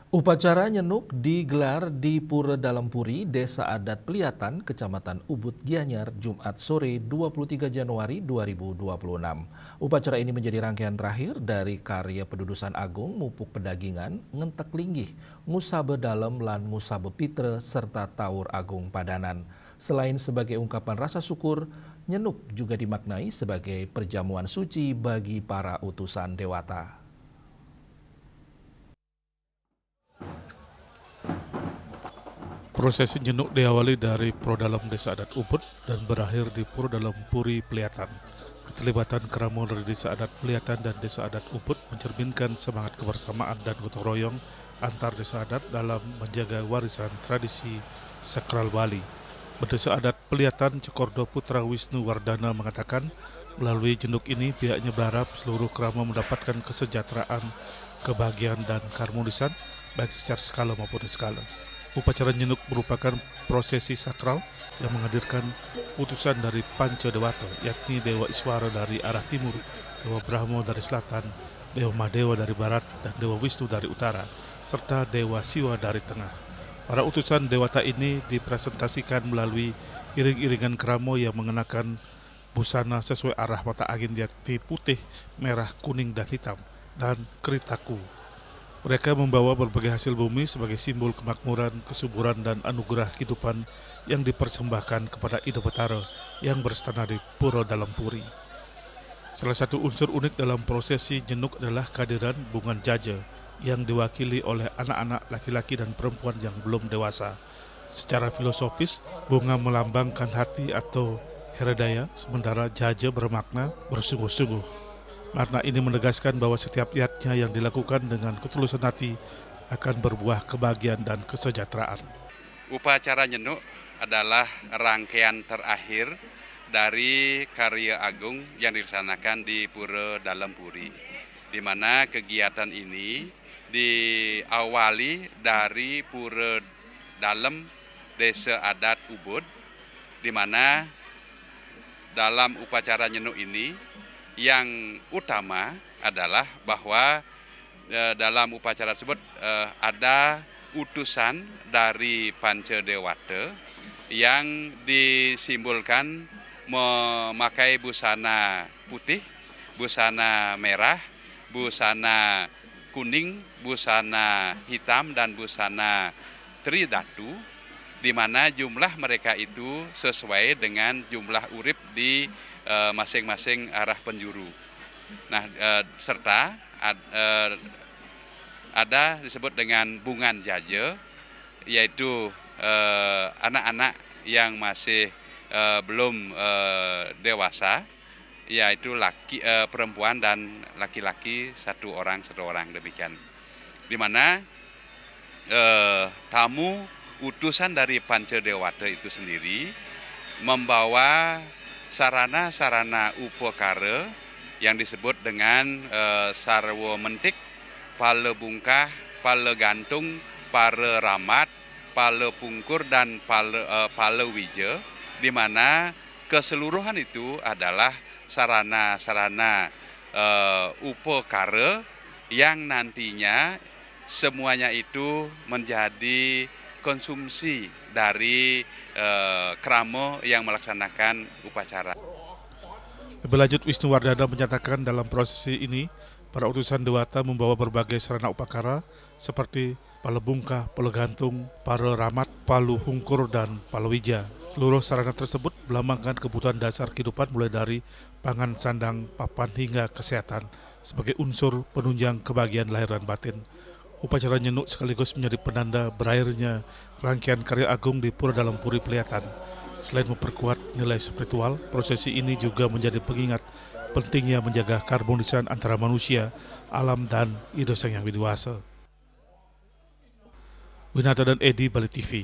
Upacara Nyenuk digelar di Pura Dalam Puri, Desa Adat Peliatan, Kecamatan Ubud Gianyar, Jumat sore 23 Januari 2026. Upacara ini menjadi rangkaian terakhir dari karya Pedudusan Agung Mupuk Pedagingan, Ngentek Linggih, Ngusabe Dalem lan Ngusabe Pitre, serta Taur Agung Padanan. Selain sebagai ungkapan rasa syukur, Nyenuk juga dimaknai sebagai perjamuan suci bagi para utusan dewata. Prosesi nyenuk diawali dari Prodalam Desa Adat Ubud dan berakhir di Pura Dalam Puri Peliatan. Keterlibatan keramo dari Desa Adat Peliatan dan Desa Adat Ubud mencerminkan semangat kebersamaan dan gotong royong antar desa adat dalam menjaga warisan tradisi sakral Bali. Berdesa Adat Peliatan Cekordo Putra Wisnu Wardana mengatakan, melalui jenuk ini pihaknya berharap seluruh keramo mendapatkan kesejahteraan, kebahagiaan dan keharmonisan baik secara skala maupun skala. Upacara nyenuk merupakan prosesi sakral yang menghadirkan utusan dari Panca Dewata, yakni Dewa Iswara dari arah timur, Dewa Brahmo dari selatan, Dewa Madewa dari barat, dan Dewa Wisnu dari utara, serta Dewa Siwa dari tengah. Para utusan dewata ini dipresentasikan melalui iring-iringan keramo yang mengenakan busana sesuai arah mata angin, yakni putih, merah, kuning, dan hitam, dan keritaku. Mereka membawa berbagai hasil bumi sebagai simbol kemakmuran, kesuburan, dan anugerah kehidupan yang dipersembahkan kepada Ida Betara yang berstana di Pura Dalam Puri. Salah satu unsur unik dalam prosesi nyenuk adalah kehadiran bungan jaja yang diwakili oleh anak-anak laki-laki dan perempuan yang belum dewasa. Secara filosofis, bunga melambangkan hati atau heredaya, sementara jaja bermakna bersungguh-sungguh. Makna ini menegaskan bahwa setiap niatnya yang dilakukan dengan ketulusan hati akan berbuah kebahagiaan dan kesejahteraan. Upacara nyenuk adalah rangkaian terakhir dari karya agung yang dilaksanakan di Pura Dalam Puri, di mana kegiatan ini diawali dari Pura Dalam Desa Adat Ubud, di mana dalam upacara nyenuk ini yang utama adalah bahwa dalam upacara tersebut ada utusan dari Panca Dewata yang disimbolkan memakai busana putih, busana merah, busana kuning, busana hitam, dan busana tridatu, di mana jumlah mereka itu sesuai dengan jumlah urip di masing-masing arah penjuru. Nah, serta ada disebut dengan bungan jaja, yaitu anak-anak yang masih belum dewasa, yaitu perempuan dan laki-laki satu orang demikian. Di mana tamu utusan dari Panca Dewata itu sendiri membawa sarana-sarana upakara yang disebut dengan sarwa mentik, pala bungkah, pala gantung, pala ramat, pala pungkur, dan pala wija, di mana keseluruhan itu adalah sarana-sarana upakara yang nantinya semuanya itu menjadi konsumsi dari keramo yang melaksanakan upacara. Lebih lanjut, Wisnu Wardana menyatakan dalam prosesi ini, para utusan dewata membawa berbagai sarana upakara seperti pala bungkah, pala gantung, pala ramat, palu hungkur, dan palawija. Seluruh sarana tersebut melambangkan kebutuhan dasar kehidupan mulai dari pangan, sandang, papan, hingga kesehatan sebagai unsur penunjang kebahagiaan lahir dan batin. Upacara nyenuk sekaligus menjadi penanda berakhirnya rangkaian karya agung di Pura Dalam Puri Peliatan. Selain memperkuat nilai spiritual, prosesi ini juga menjadi pengingat pentingnya menjaga keharmonisan antara manusia, alam, dan Ida Sang Yang Widiwasa. Winata dan Edi, Bali TV.